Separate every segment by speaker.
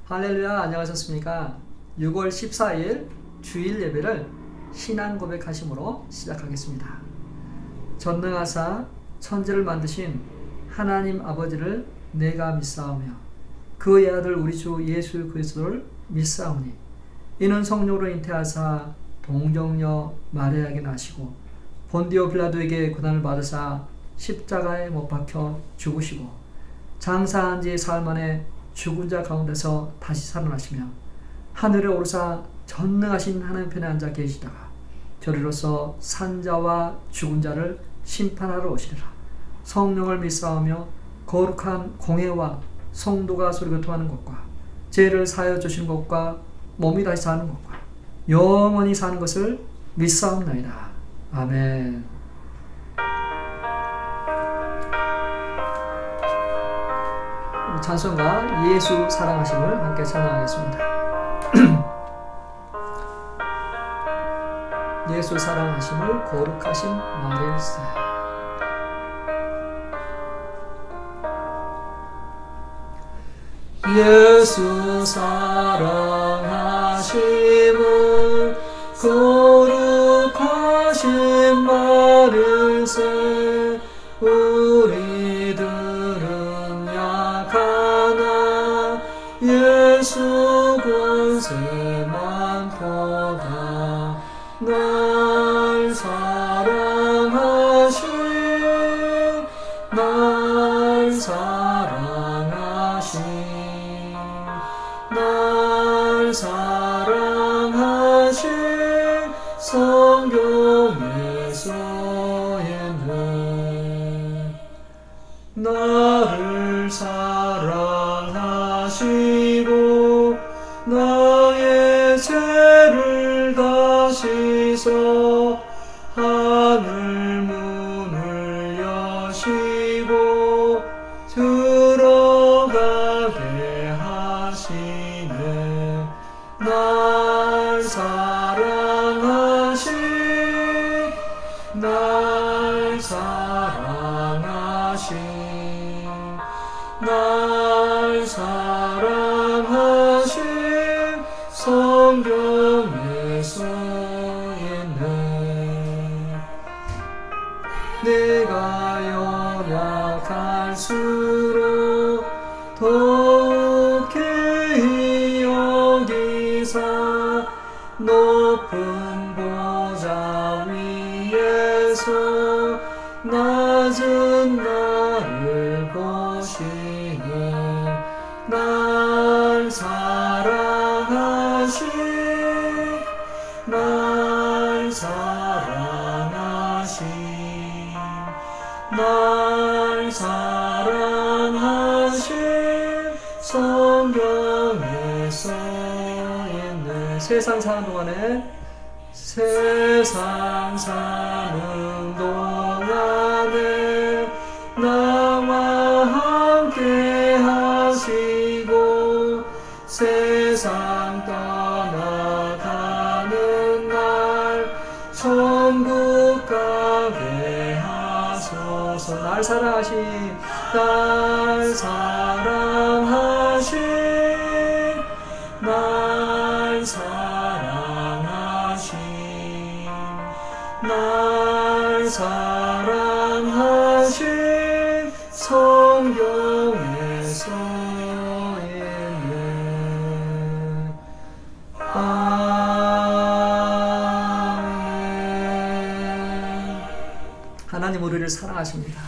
Speaker 1: 할렐루야, 안녕하셨습니까? 6월 14일 주일 예배를 신앙 고백하심으로 시작하겠습니다. 전능하사 천지를 만드신 하나님 아버지를 내가 믿사오며 그의 아들 우리 주 예수 그리스도를 믿사오니 이는 성령으로 잉태하사 동정녀 마리아에게 나시고 본디오 빌라도에게 고난을 받으사 십자가에 못 박혀 죽으시고 장사한 지 사흘 만에 죽은 자 가운데서 다시 살아나시며 하늘에 오르사 전능하신 하나님 편에 앉아 계시다가 저리로서 산자와 죽은 자를 심판하러 오시리라. 성령을 믿사오며 거룩한 공회와 성도가 소리교통하는 것과 죄를 사하여 주시는 것과 몸이 다시 사는 것과 영원히 사는 것을 믿사옵나이다. 아멘. 찬송가 예수 사랑하심을 함께 찬양하겠습니다. 예수 사랑하심을 거룩하신 말일세. 예수 사랑하심을 거룩하신 말일세. 우리들은 약하나 예수 권세만 보다 날 사랑하신 날 사랑하신 날 사랑하신 성경에서에는 나를 사랑하시고 나의 죄를 다 씻어 하늘 문을 여시고 들어가게 하시네. 날 사랑하신 날 사랑하신 날 사랑하신 성경에서 있네. 내가 연약할수록 독히 여기사 높은 보좌 위에서 낮은 나를 보시네. 날 사랑하신 날 사랑하신 날 사랑하신 성경에서 있네. 세상 사는 동안에 세상 사는 동안에 나와 함께 하시고 세상 떠나가는 날 천국 가게 하소서. 날 사랑하신 날 사랑하신 날 사랑하신 날 사랑하신 성경에서 있네. 아멘. 하나님 우리를 사랑하십니다.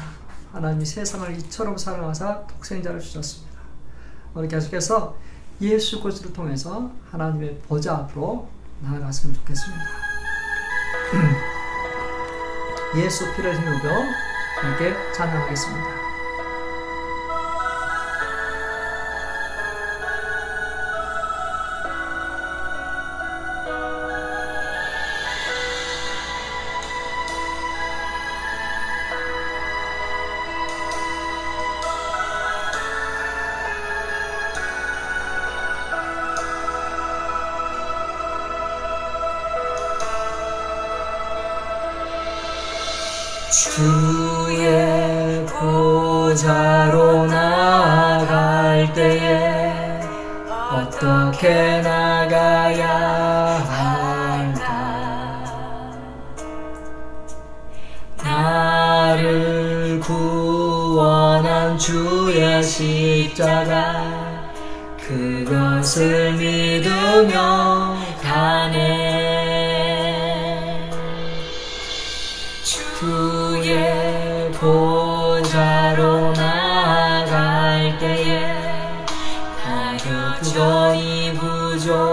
Speaker 1: 하나님이 세상을 이처럼 사랑하사 독생자를 주셨습니다. 오늘 계속해서 예수 그리스도를 통해서 하나님의 보좌 앞으로 나아갔으면 좋겠습니다. 예수 피를 힘입어 함께 찬양하겠습니다. 주의 보좌로 나아갈 때에 어떻게 나가야 할까? 나를 구원한 주의 십자가 그것을 믿으며 가네. 주의 보좌로 나아갈 때에 여전히 부족하나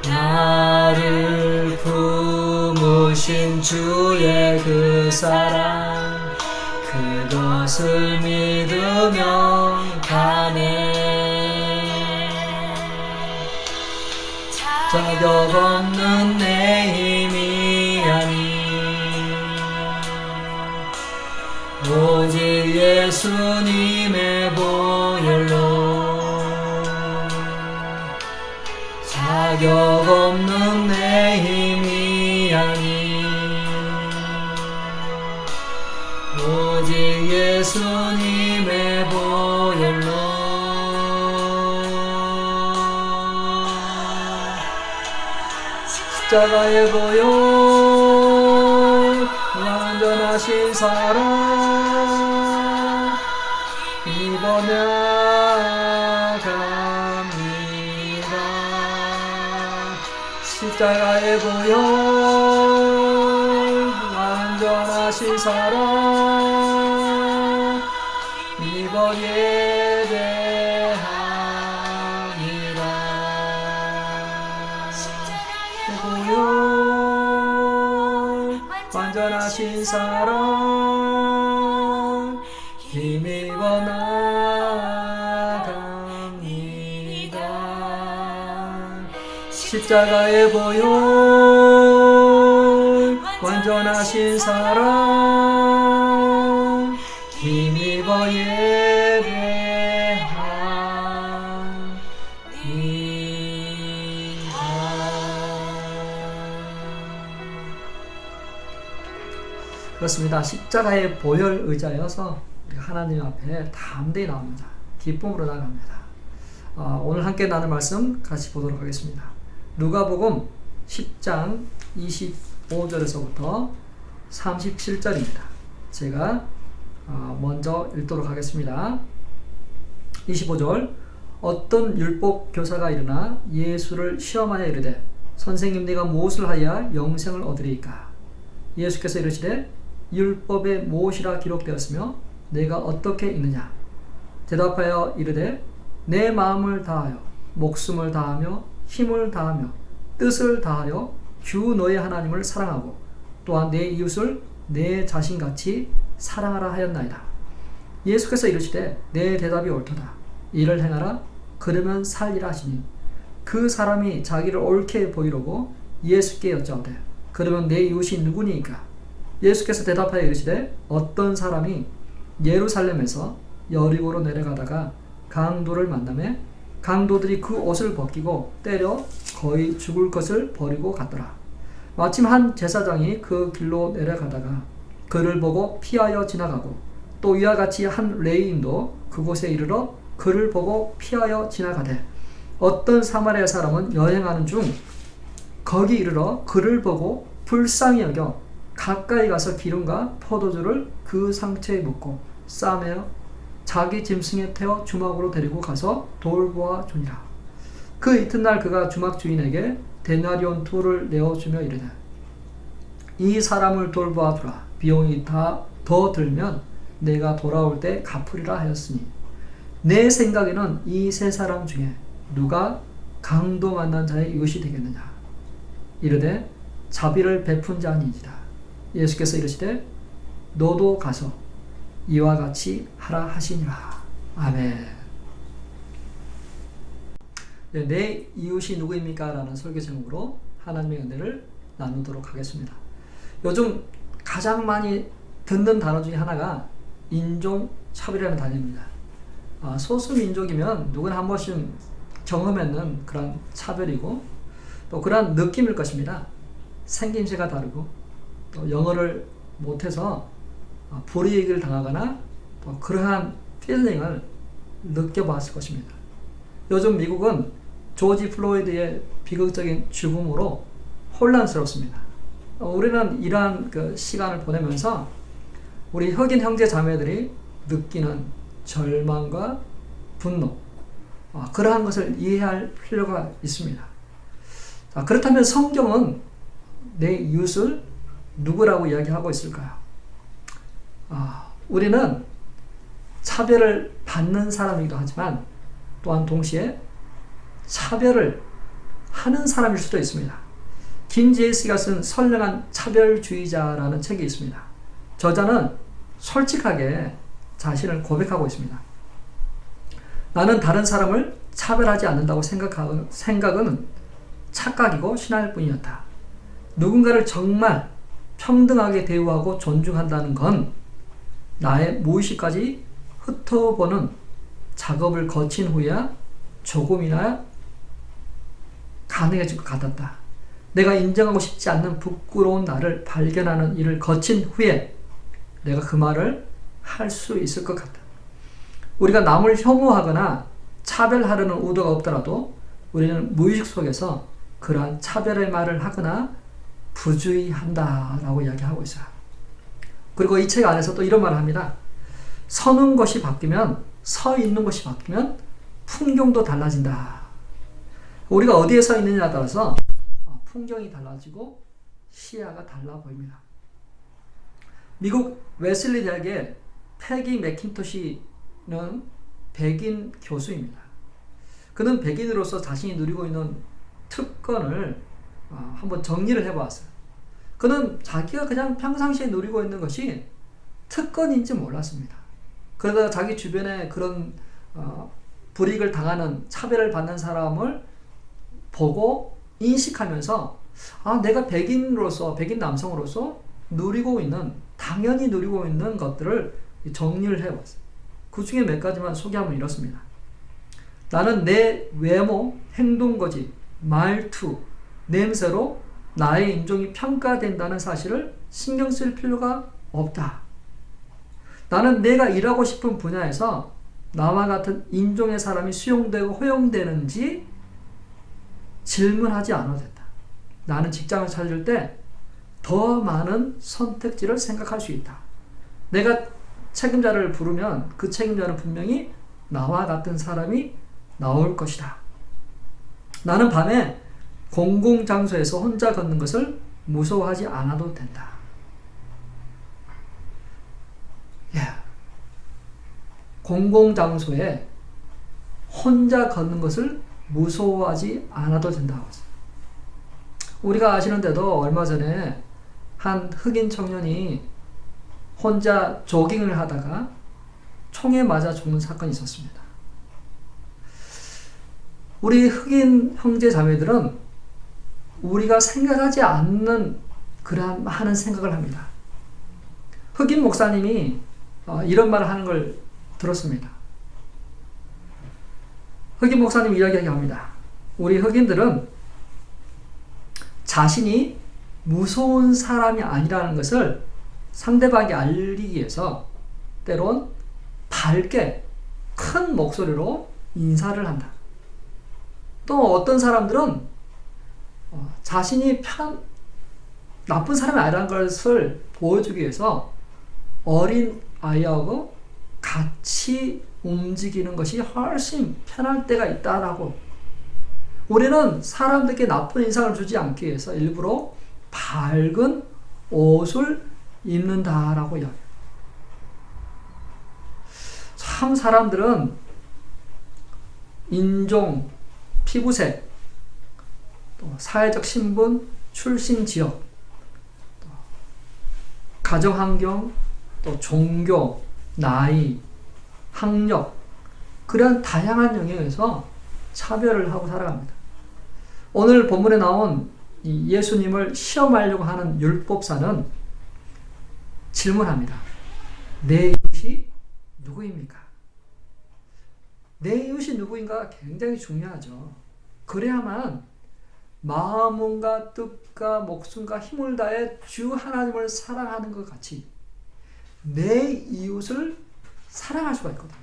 Speaker 1: 나를 품으신 주의 그 사랑 그것을 믿으며 가네. 자격 없는 내 힘이 아닌 오직 예수님의 보혈로 자격 없는 내 힘이 아닌 오직 예수님의 보혈로 십자가의 보혈 완전하신 사랑 입어나갑니다. 십자가의 보혈 완전하신 사랑 입어 예배합니다. 보혈 완전하신 사랑 힘입어 나갑니다. 십자가의 보혈 완전하신 사랑 힘입어 예배합니다. 그렇습니다. 십자가의 보혈 의자여서 우리가 하나님 앞에 담대히 나옵니다. 기쁨으로 나갑니다. 오늘 함께 나눌 말씀 같이 보도록 하겠습니다. 누가복음 10장 25절에서부터 37절입니다. 제가 먼저 읽도록 하겠습니다. 25절 어떤 율법 교사가 일어나 예수를 시험하여 이르되 선생님 네가 무엇을 하여 영생을 얻으리이까? 예수께서 이르시되 율법에 무엇이라 기록되었으며 내가 어떻게 읽느냐? 대답하여 이르되 내 마음을 다하여 목숨을 다하며 힘을 다하며 뜻을 다하여 주 너의 하나님을 사랑하고 또한 내 이웃을 내 자신같이 사랑하라 하였나이다. 예수께서 이르시되 내 대답이 옳도다. 이를 행하라 그러면 살리라 하시니 그 사람이 자기를 옳게 보이려고 예수께 여짜오되 그러면 내 이웃이 누구니이까? 예수께서 대답하여 이르시되 어떤 사람이 예루살렘에서 여리고로 내려가다가 강도를 만나매 강도들이 그 옷을 벗기고 때려 거의 죽을 것을 버리고 갔더라. 마침 한 제사장이 그 길로 내려가다가 그를 보고 피하여 지나가고 또 이와 같이 한 레위인도 그곳에 이르러 그를 보고 피하여 지나가되 어떤 사마리아 사람은 여행하는 중 거기 이르러 그를 보고 불쌍히 여겨 가까이 가서 기름과 포도주를 그 상처에 묻고 싸매어 자기 짐승에 태워 주막으로 데리고 가서 돌보아 주니라. 그 이튿날 그가 주막 주인에게 데나리온 둘을 내어주며 이르되 이 사람을 돌보아 주라. 비용이 다 더 들면 내가 돌아올 때 갚으리라 하였으니 내 생각에는 이 세 사람 중에 누가 강도 만난 자의 이웃이 되겠느냐? 이르되 자비를 베푼 자니이다. 예수께서 이르시되 너도 가서 이와 같이 하라 하시니라. 아멘. 네, 내 이웃이 누구입니까? 라는 설교 제목으로 하나님의 은혜를 나누도록 하겠습니다. 요즘 가장 많이 듣는 단어 중에 하나가 인종차별이라는 단어입니다. 소수민족이면 누구나 한 번씩 경험했는 그런 차별이고 또 그런 느낌일 것입니다. 생김새가 다르고 또 영어를 못해서 불이익을 당하거나 또 그러한 필링을 느껴봤을 것입니다. 요즘 미국은 조지 플로이드의 비극적인 죽음으로 혼란스럽습니다. 우리는 이러한 그 시간을 보내면서 우리 흑인 형제 자매들이 느끼는 절망과 분노, 그러한 것을 이해할 필요가 있습니다. 자, 그렇다면 성경은 내 이웃을 누구라고 이야기하고 있을까요? 우리는 차별을 받는 사람이기도 하지만 또한 동시에 차별을 하는 사람일 수도 있습니다. 김지혜 씨가 쓴 선량한 차별주의자라는 책이 있습니다. 저자는 솔직하게 자신을 고백하고 있습니다. 나는 다른 사람을 차별하지 않는다고 생각은 착각이고 신화일 뿐이었다. 누군가를 정말 평등하게 대우하고 존중한다는 건 나의 무의식까지 흩어보는 작업을 거친 후에야 조금이나 가능해질 것 같았다. 내가 인정하고 싶지 않는 부끄러운 나를 발견하는 일을 거친 후에 내가 그 말을 할 수 있을 것 같다. 우리가 남을 혐오하거나 차별하려는 의도가 없더라도 우리는 무의식 속에서 그러한 차별의 말을 하거나 부주의한다라고 이야기하고 있어요. 그리고 이 책 안에서 또 이런 말을 합니다. 서는 것이 바뀌면, 서 있는 것이 바뀌면 풍경도 달라진다. 우리가 어디에 서 있느냐에 따라서 풍경이 달라지고 시야가 달라 보입니다. 미국 웨슬리 대학의 패기 맥킨토시는 백인 교수입니다. 그는 백인으로서 자신이 누리고 있는 특권을 한번 정리를 해보았어요. 그는 자기가 그냥 평상시에 누리고 있는 것이 특권인지 몰랐습니다. 그러다가 자기 주변에 그런 불이익을 당하는, 차별을 받는 사람을 보고 인식하면서 내가 백인으로서, 백인 남성으로서 당연히 누리고 있는 것들을 정리를 해봤어요. 그 중에 몇 가지만 소개하면 이렇습니다. 나는 내 외모, 행동거지, 말투, 냄새로 나의 인종이 평가된다는 사실을 신경 쓸 필요가 없다. 나는 내가 일하고 싶은 분야에서 나와 같은 인종의 사람이 수용되고 허용되는지 질문하지 않아도 된다. 나는 직장을 찾을 때 더 많은 선택지를 생각할 수 있다. 내가 책임자를 부르면 그 책임자는 분명히 나와 같은 사람이 나올 것이다. 나는 밤에 공공장소에서 혼자 걷는 것을 무서워하지 않아도 된다. 공공장소에 혼자 걷는 것을 무서워하지 않아도 된다고 했어요. 우리가 아시는데도 얼마 전에 한 흑인 청년이 혼자 조깅을 하다가 총에 맞아 죽는 사건이 있었습니다. 우리 흑인 형제 자매들은 우리가 생각하지 않는 그러한 많은 생각을 합니다. 흑인 목사님이 이런 말을 하는 걸 들었습니다. 흑인 목사님 이야기합니다. 우리 흑인들은 자신이 무서운 사람이 아니라는 것을 상대방에게 알리기 위해서 때론 밝게 큰 목소리로 인사를 한다. 또 어떤 사람들은 자신이 나쁜 사람이 아니라는 것을 보여주기 위해서 어린 아이하고 같이 움직이는 것이 훨씬 편할 때가 있다라고. 우리는 사람들에게 나쁜 인상을 주지 않기 위해서 일부러 밝은 옷을 입는다라고 이야기해요. 참 사람들은 인종, 피부색, 또 사회적 신분, 출신 지역, 또 가정환경, 또 종교, 나이, 학력, 그런 다양한 영역에서 차별을 하고 살아갑니다. 오늘 본문에 나온 이 예수님을 시험하려고 하는 율법사는 질문합니다. 내 이웃이 누구입니까? 내 이웃이 누구인가 굉장히 중요하죠. 그래야만 마음과 뜻과 목숨과 힘을 다해 주 하나님을 사랑하는 것 같이 내 이웃을 사랑할 수가 있거든요.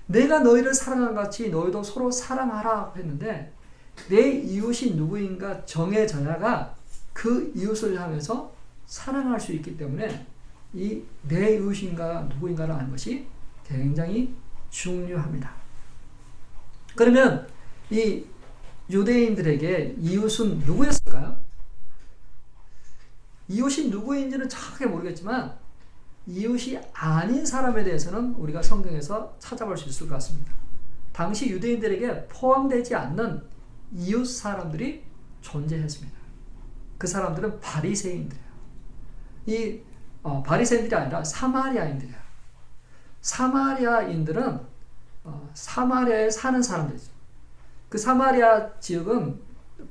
Speaker 1: 내가 너희를 사랑한 같이 너희도 서로 사랑하라 했는데 내 이웃이 누구인가 정해져야가 그 이웃을 향해서 사랑할 수 있기 때문에 이 내 이웃인가 누구인가를 아는 것이 굉장히 중요합니다. 그러면 이 유대인들에게 이웃은 누구였을까요? 이웃이 누구인지는 정확하게 모르겠지만 이웃이 아닌 사람에 대해서는 우리가 성경에서 찾아볼 수 있을 것 같습니다. 당시 유대인들에게 포함되지 않는 이웃 사람들이 존재했습니다. 그 사람들은 바리새인들이에요. 이 바리새인들이 아니라 사마리아인들이에요. 사마리아인들은 사마리아에 사는 사람들이죠. 그 사마리아 지역은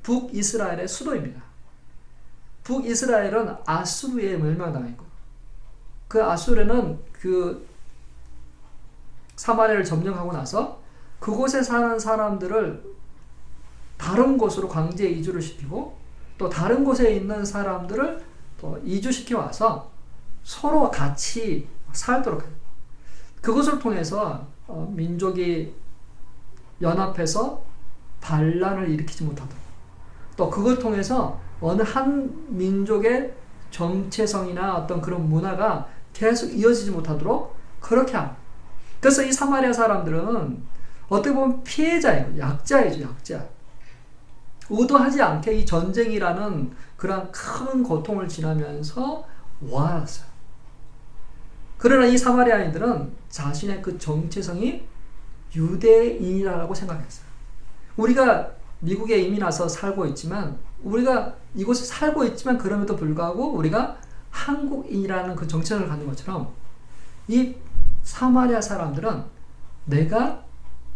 Speaker 1: 북이스라엘의 수도입니다. 북이스라엘은 아수르에 멸망당했고 그 아수르는 그 사마리아를 점령하고 나서 그곳에 사는 사람들을 다른 곳으로 강제 이주를 시키고 또 다른 곳에 있는 사람들을 또 이주시켜 와서 서로 같이 살도록 해요. 그것을 통해서 민족이 연합해서 반란을 일으키지 못하도록 또 그걸 통해서 어느 한 민족의 정체성이나 어떤 그런 문화가 계속 이어지지 못하도록 그렇게 합니다. 그래서 이 사마리아 사람들은 어떻게 보면 피해자이고 약자이죠. 약자. 의도하지 않게 이 전쟁이라는 그런 큰 고통을 지나면서 와왔어요. 그러나 이 사마리아인들은 자신의 그 정체성이 유대인이라고 생각했어요. 우리가 미국에 이민 와서 살고 있지만 우리가 이곳에 살고 있지만 그럼에도 불구하고 우리가 한국인이라는 그 정체성을 갖는 것처럼 이 사마리아 사람들은 내가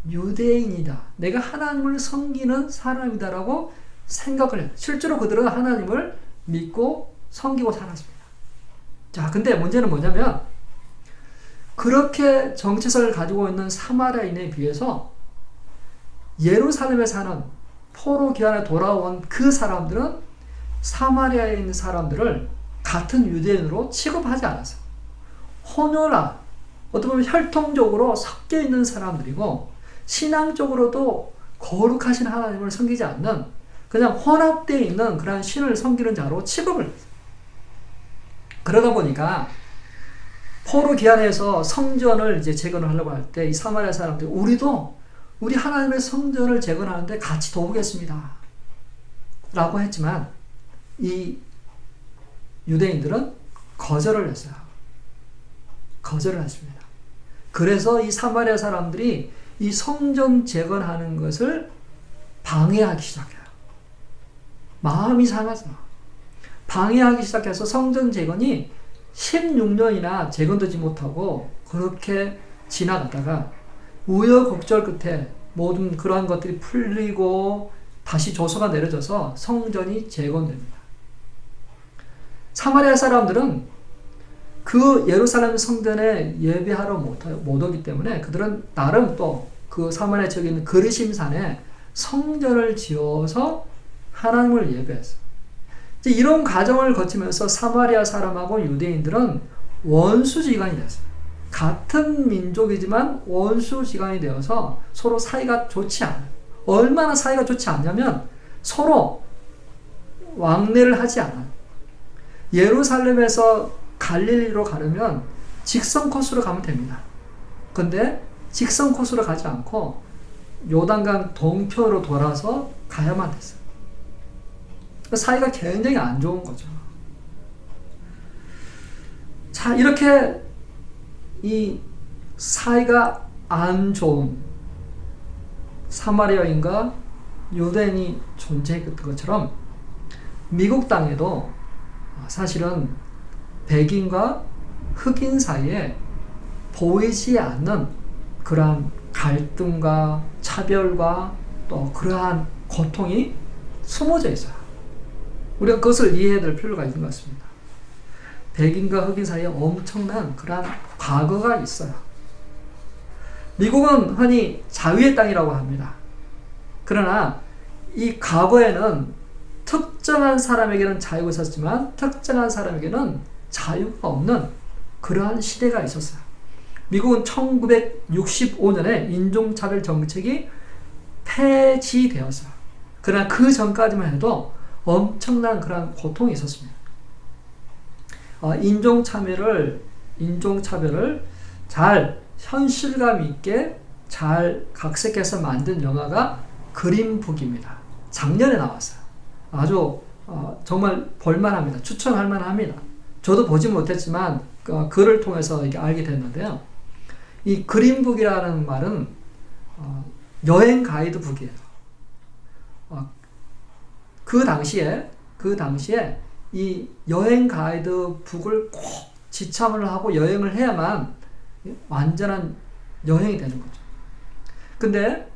Speaker 1: 유대인이다. 내가 하나님을 섬기는 사람이다라고 생각을 해요. 실제로 그들은 하나님을 믿고 섬기고 살았습니다. 자, 근데 문제는 뭐냐면 그렇게 정체성을 가지고 있는 사마리아인에 비해서 예루살렘에 사는 포로 귀환에 돌아온 그 사람들은 사마리아에 있는 사람들을 같은 유대인으로 취급하지 않았어요. 혼혈아, 어떻게 보면 혈통적으로 섞여 있는 사람들이고 신앙적으로도 거룩하신 하나님을 섬기지 않는 그냥 혼합되어 있는 그런 신을 섬기는 자로 취급을 했어요. 그러다 보니까 포로 귀환에서 성전을 이제 재건을 하려고 할 때 이 사마리아 사람들이 우리 하나님의 성전을 재건하는데 같이 도우겠습니다. 라고 했지만 이 유대인들은 거절을 했어요. 거절을 했습니다. 그래서 이 사마리아 사람들이 이 성전 재건하는 것을 방해하기 시작해요. 마음이 상하죠. 방해하기 시작해서 성전 재건이 16년이나 재건되지 못하고 그렇게 지나가다가 우여곡절 끝에 모든 그러한 것들이 풀리고 다시 조서가 내려져서 성전이 재건됩니다. 사마리아 사람들은 그 예루살렘 성전에 예배하러 못 오기 때문에 그들은 나름 또 그 사마리아 지역에 있는 그르심산에 성전을 지어서 하나님을 예배했어요. 이런 과정을 거치면서 사마리아 사람하고 유대인들은 원수지간이 됐어요. 같은 민족이지만 원수지간이 되어서 서로 사이가 좋지 않아요. 얼마나 사이가 좋지 않냐면 서로 왕래를 하지 않아요. 예루살렘에서 갈릴리로 가려면 직선 코스로 가면 됩니다. 근데 직선 코스로 가지 않고 요단강 동편으로 돌아서 가야만 됐어요. 사이가 굉장히 안 좋은 거죠. 자, 이렇게 이 사이가 안 좋은 사마리아인과 유대인이 존재했던 것처럼 미국 땅에도 사실은 백인과 흑인 사이에 보이지 않는 그러한 갈등과 차별과 또 그러한 고통이 숨어져 있어요. 우리가 그것을 이해해야 될 필요가 있는 것 같습니다. 백인과 흑인 사이에 엄청난 그러한 과거가 있어요. 미국은 흔히 자유의 땅이라고 합니다. 그러나 이 과거에는 특정한 사람에게는 자유가 있었지만 특정한 사람에게는 자유가 없는 그러한 시대가 있었어요. 미국은 1965년에 인종차별 정책이 폐지되었어요. 그러나 그 전까지만 해도 엄청난 그런 고통이 있었습니다. 인종차별을 잘 현실감 있게 잘 각색해서 만든 영화가 그린북입니다. 작년에 나왔어요. 아주 정말 볼만합니다. 추천할 만합니다. 저도 보지 못했지만 글을 통해서 이렇게 알게 됐는데요. 이 그린북이라는 말은 여행 가이드북이에요. 그 당시에 이 여행 가이드북을 꼭 지참을 하고 여행을 해야만 완전한 여행이 되는 거죠. 근데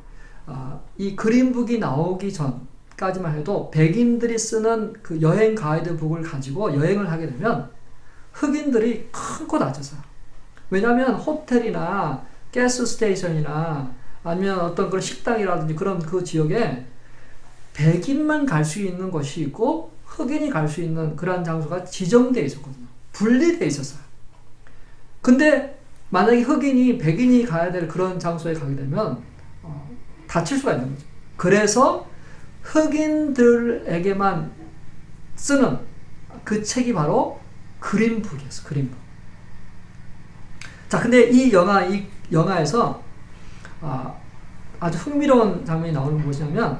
Speaker 1: 이 그린북이 나오기 전까지만 해도 백인들이 쓰는 그 여행 가이드북을 가지고 여행을 하게 되면 흑인들이 큰코 다쳤어요. 왜냐하면 호텔이나 가스 스테이션이나 아니면 어떤 그런 식당이라든지 그런 그 지역에 백인만 갈 수 있는 것이 있고 흑인이 갈 수 있는 그런 장소가 지정되어 있었거든요. 분리되어 있었어요. 근데 만약에 흑인이 백인이 가야 될 그런 장소에 가게 되면 다칠 수가 있는 거죠. 그래서 흑인들에게만 쓰는 그 책이 바로 그린북이었어요. 그린북. 자, 근데 이 영화에서 아주 흥미로운 장면이 나오는 게 뭐냐면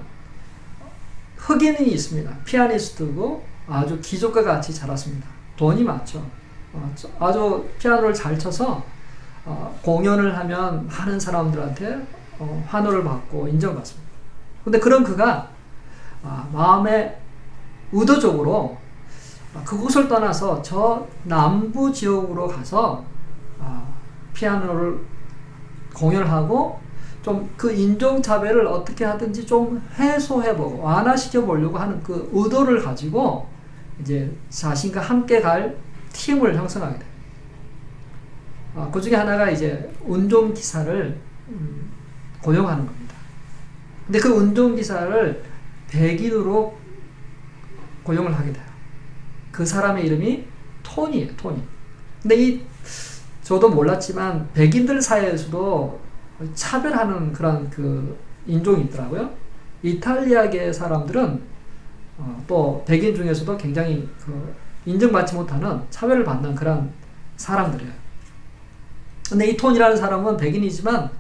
Speaker 1: 흑인이 있습니다. 피아니스트고 아주 귀족과 같이 자랐습니다. 돈이 많죠. 아주 피아노를 잘 쳐서 공연을 하면 많은 사람들한테 환호를 받고 인정받습니다. 근데 그런 그가 마음에 의도적으로 그곳을 떠나서 저 남부 지역으로 가서 피아노를 공연을 하고 좀 그 인종차별을 어떻게 하든지 좀 해소해보고 완화시켜보려고 하는 그 의도를 가지고 이제 자신과 함께 갈 팀을 형성하게 돼요. 그 중에 하나가 이제 운전기사를 고용하는 겁니다. 근데 그 운전기사를 백인으로 고용을 하게 돼요. 그 사람의 이름이 토니예요, 토니. 근데 저도 몰랐지만 백인들 사이에서도 차별하는 그런 그 인종이 있더라고요. 이탈리아계 사람들은 또 백인 중에서도 굉장히 인정받지 못하는 차별을 받는 그런 사람들이에요. 근데 이 톤이라는 사람은 백인이지만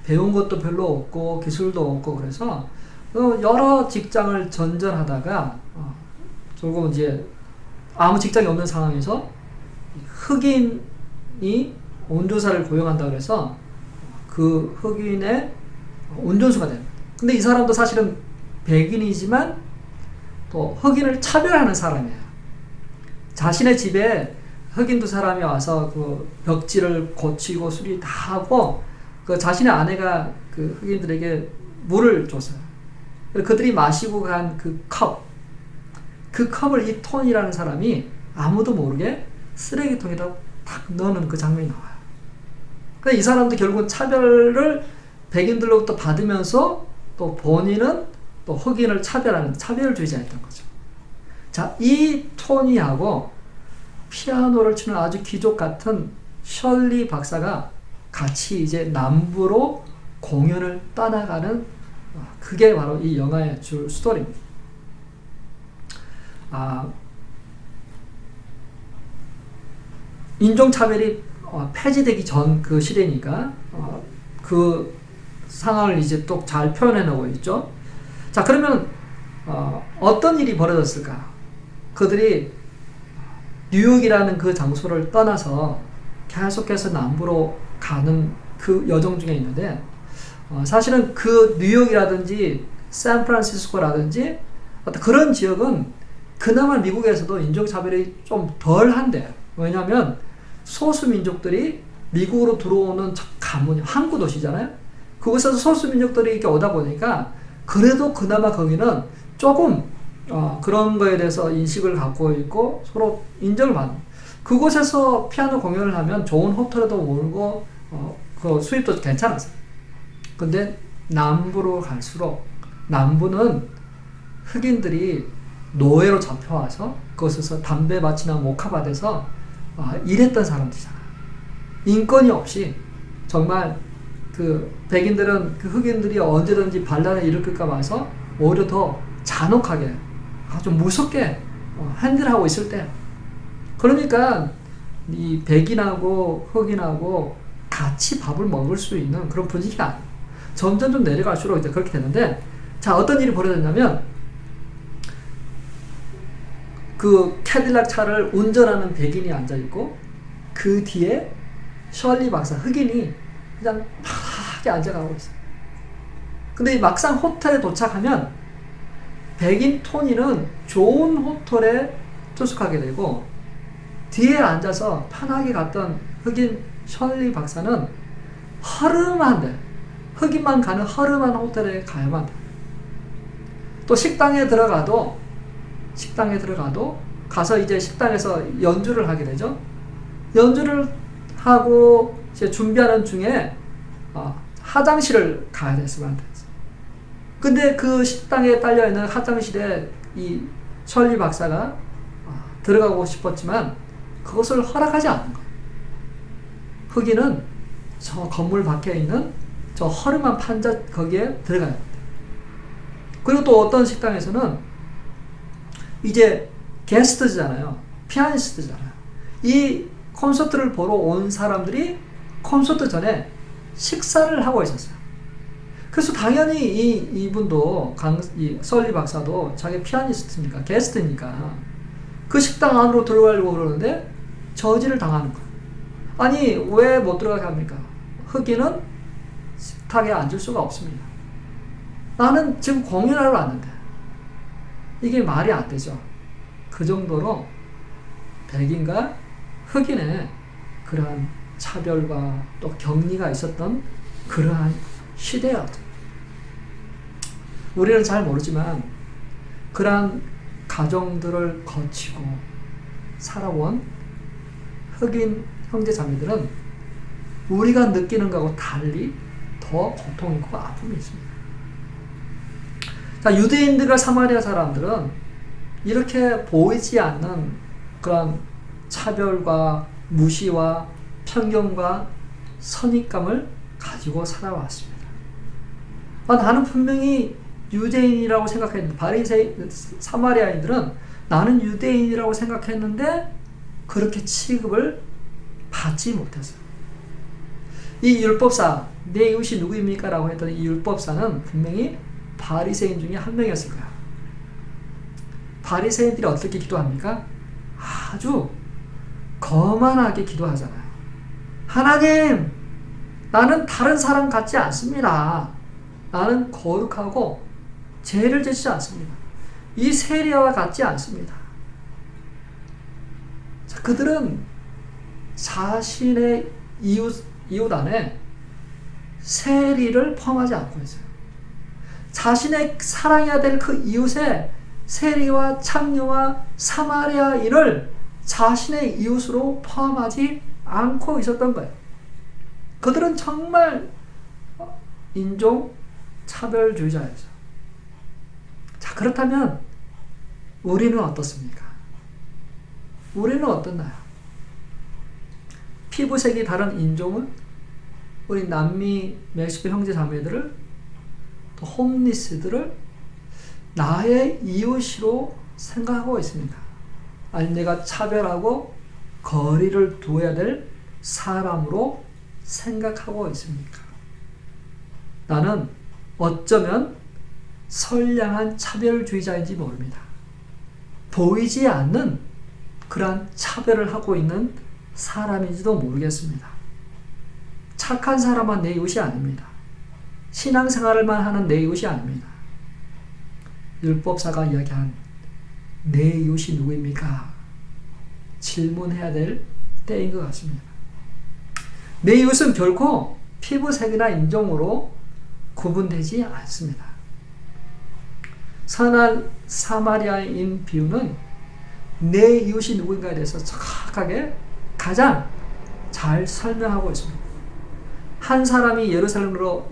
Speaker 1: 배운 것도 별로 없고 기술도 없고 그래서 여러 직장을 전전하다가 조금 이제 아무 직장이 없는 상황에서 흑인이 운전사를 고용한다 그래서 그 흑인의 운전수가 됩니다. 근데 이 사람도 사실은 백인이지만 또 흑인을 차별하는 사람이에요. 자신의 집에 흑인 두 사람이 와서 그 벽지를 고치고 수리 다 하고 그 자신의 아내가 그 흑인들에게 물을 줬어요. 그들이 마시고 간 그 컵을 이 톤이라는 사람이 아무도 모르게 쓰레기통에다 탁 넣는 그 장면이 나와요. 그러니까 이 사람도 결국은 차별을 백인들로부터 받으면서 또 본인은 또 흑인을 차별하는 차별주의자였던 거죠. 자, 이 토니하고 피아노를 치는 아주 귀족 같은 셜리 박사가 같이 이제 남부로 공연을 떠나가는 그게 바로 이 영화의 주 스토리입니다. 인종차별이 폐지되기 전 그 시대니까 그 상황을 이제 또 잘 표현해내고 있죠. 자, 그러면 어떤 일이 벌어졌을까? 그들이 뉴욕이라는 그 장소를 떠나서 계속해서 남부로 가는 그 여정 중에 있는데 사실은 그 뉴욕이라든지 샌프란시스코라든지 어떤 그런 지역은 그나마 미국에서도 인종차별이 좀 덜한데 왜냐하면 소수민족들이 미국으로 들어오는 가문이 항구 도시잖아요. 그곳에서 소수민족들이 이렇게 오다 보니까 그래도 그나마 거기는 조금 그런 거에 대해서 인식을 갖고 있고 서로 인정을 받는 그곳에서 피아노 공연을 하면 좋은 호텔에도 오르고 그 수입도 괜찮았어요. 근데 남부로 갈수록 남부는 흑인들이 노예로 잡혀와서 그곳에서 담배밭이나 목화밭에서 일했던 사람들이잖아요. 인권이 없이 정말 그 백인들은 그 흑인들이 언제든지 반란을 일으킬까 봐서 오히려 더 잔혹하게 아주 무섭게 핸들하고 있을 때, 그러니까 이 백인하고 흑인하고 같이 밥을 먹을 수 있는 그런 분위기가 점점 좀 내려갈수록 이제 그렇게 되는데, 자, 어떤 일이 벌어졌냐면 그 캐딜락 차를 운전하는 백인이 앉아있고 그 뒤에 셜리 박사 흑인이 그냥 편하게 앉아가고 있어요. 근데 막상 호텔에 도착하면 백인 토니는 좋은 호텔에 투숙하게 되고 뒤에 앉아서 편하게 갔던 흑인 셜리 박사는 허름한데, 흑인만 가는 허름한 호텔에 가야만 돼. 또 식당에 들어가도 가서 이제 식당에서 연주를 하게 되죠. 연주를 하고 이제 준비하는 중에 화장실을 가야 됐으면 안 됐어. 근데 그 식당에 딸려있는 화장실에 이 셜리 박사가 들어가고 싶었지만 그것을 허락하지 않는 거예요. 흑인은 저 건물 밖에 있는 저 허름한 판자 거기에 들어가야 됩니다. 그리고 또 어떤 식당에서는 이제 게스트잖아요. 피아니스트잖아요. 이 콘서트를 보러 온 사람들이 콘서트 전에 식사를 하고 있었어요. 그래서 당연히 이분도 이 셜리 박사도 자기 피아니스트니까, 게스트니까 그 식당 안으로 들어가려고 그러는데 저지를 당하는 거예요. 아니, 왜 못 들어가게 합니까? 흑인은 식탁에 앉을 수가 없습니다. 나는 지금 공연하러 왔는데. 이게 말이 안 되죠. 그 정도로 백인과 흑인의 그러한 차별과 또 격리가 있었던 그러한 시대였죠. 우리는 잘 모르지만 그러한 가정들을 거치고 살아온 흑인 형제 자매들은 우리가 느끼는 것하고 달리 더 고통이 있고 아픔이 있습니다. 자, 유대인들과 사마리아 사람들은 이렇게 보이지 않는 그런 차별과 무시와 편견과 선입감을 가지고 살아왔습니다. 나는 분명히 유대인이라고 생각했는데, 사마리아인들은 나는 유대인이라고 생각했는데 그렇게 취급을 받지 못했어요. 이 율법사, 내 이웃이 누구입니까? 라고 했던 이 율법사는 분명히 바리새인 중에 한 명이었을 거야. 바리새인들이 어떻게 기도합니까? 아주 거만하게 기도하잖아요. 하나님, 나는 다른 사람 같지 않습니다. 나는 거룩하고 죄를 짓지 않습니다. 이 세리와 같지 않습니다. 자, 그들은 자신의 이웃 안에 세리를 포함하지 않고 있어요. 자신의 사랑해야 될 그 이웃의 세리와 창녀와 사마리아인을 자신의 이웃으로 포함하지 않고 있었던 거예요. 그들은 정말 인종 차별주의자였죠. 자, 그렇다면 우리는 어떻습니까? 우리는 어떻나요? 피부색이 다른 인종은 우리 남미 멕시코 형제 자매들을, 또 홈리스들을 나의 이웃으로 생각하고 있습니까? 아니, 내가 차별하고 거리를 두어야 될 사람으로 생각하고 있습니까? 나는 어쩌면 선량한 차별주의자인지 모릅니다. 보이지 않는 그러한 차별을 하고 있는 사람인지도 모르겠습니다. 착한 사람만 내 이웃이 아닙니다. 신앙생활만 하는 내 이웃이 아닙니다. 율법사가 이야기한 내 이웃이 누구입니까? 질문해야 될 때인 것 같습니다. 내 이웃은 결코 피부색이나 인종으로 구분되지 않습니다. 선한 사마리아인 비유는 내 이웃이 누구인가에 대해서 정확하게 가장 잘 설명하고 있습니다. 한 사람이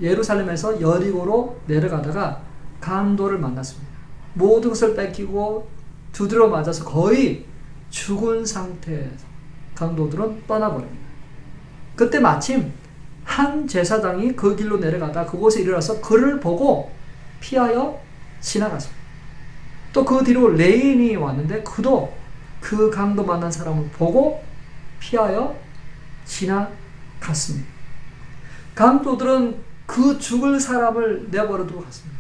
Speaker 1: 예루살렘에서 여리고로 내려가다가 강도를 만났습니다. 모든 것을 뺏기고 두드려 맞아서 거의 죽은 상태에서 강도들은 떠나버립니다. 그때 마침 한 제사장이 그 길로 내려가다 그곳에 이르러서 그를 보고 피하여 지나갔습니다. 또 그 뒤로 레인이 왔는데 그도 그 강도 만난 사람을 보고 피하여 지나갔습니다. 강도들은 그 죽을 사람을 내버려 두고 갔습니다.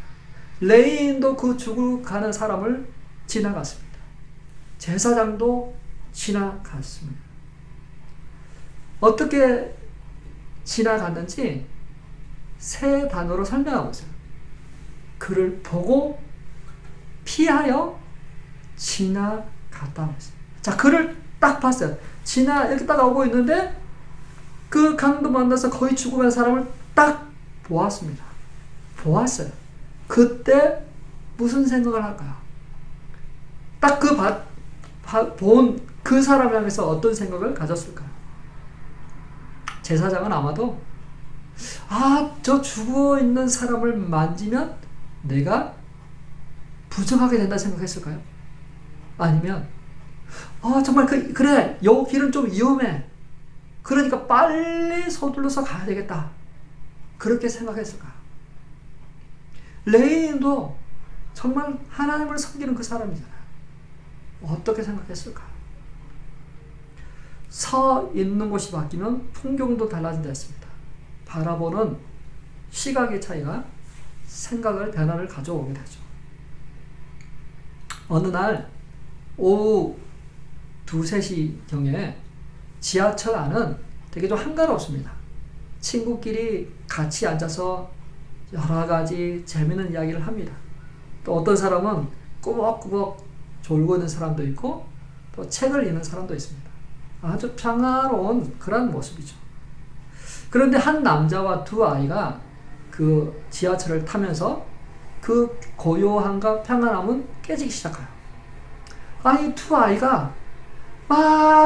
Speaker 1: 레인도 그 죽을 가는 사람을 지나갔습니다. 제사장도 지나갔습니다. 어떻게 지나갔는지 세 단어로 설명하고 있어요. 그를 보고 피하여 지나갔다고 했어요. 자, 그를 딱 봤어요. 이렇게 딱 오고 있는데 그 강도 만나서 거의 죽어간 사람을 딱 보았습니다. 보았어요. 그때 무슨 생각을 할까요? 딱 본 그 사람을 향해서 어떤 생각을 가졌을까요? 제사장은 아마도 저 죽어 있는 사람을 만지면 내가 부정하게 된다 생각했을까요? 아니면 정말 그래 요 길은 좀 위험해. 그러니까 빨리 서둘러서 가야 되겠다. 그렇게 생각했을까요? 레인도 정말 하나님을 섬기는 그 사람이잖아요. 어떻게 생각했을까요? 서 있는 곳이 바뀌면 풍경도 달라진다 했습니다. 바라보는 시각의 차이가 변화를 가져오게 되죠. 어느 날 오후 2, 3시경에 지하철 안은 되게 좀 한가롭습니다. 친구끼리 같이 앉아서 여러 가지 재미있는 이야기를 합니다. 또 어떤 사람은 꾸벅꾸벅 졸고 있는 사람도 있고 또 책을 읽는 사람도 있습니다. 아주 평화로운 그런 모습이죠. 그런데 한 남자와 두 아이가 그 지하철을 타면서 그 고요함과 평안함은 깨지기 시작해요. 이 두 아이가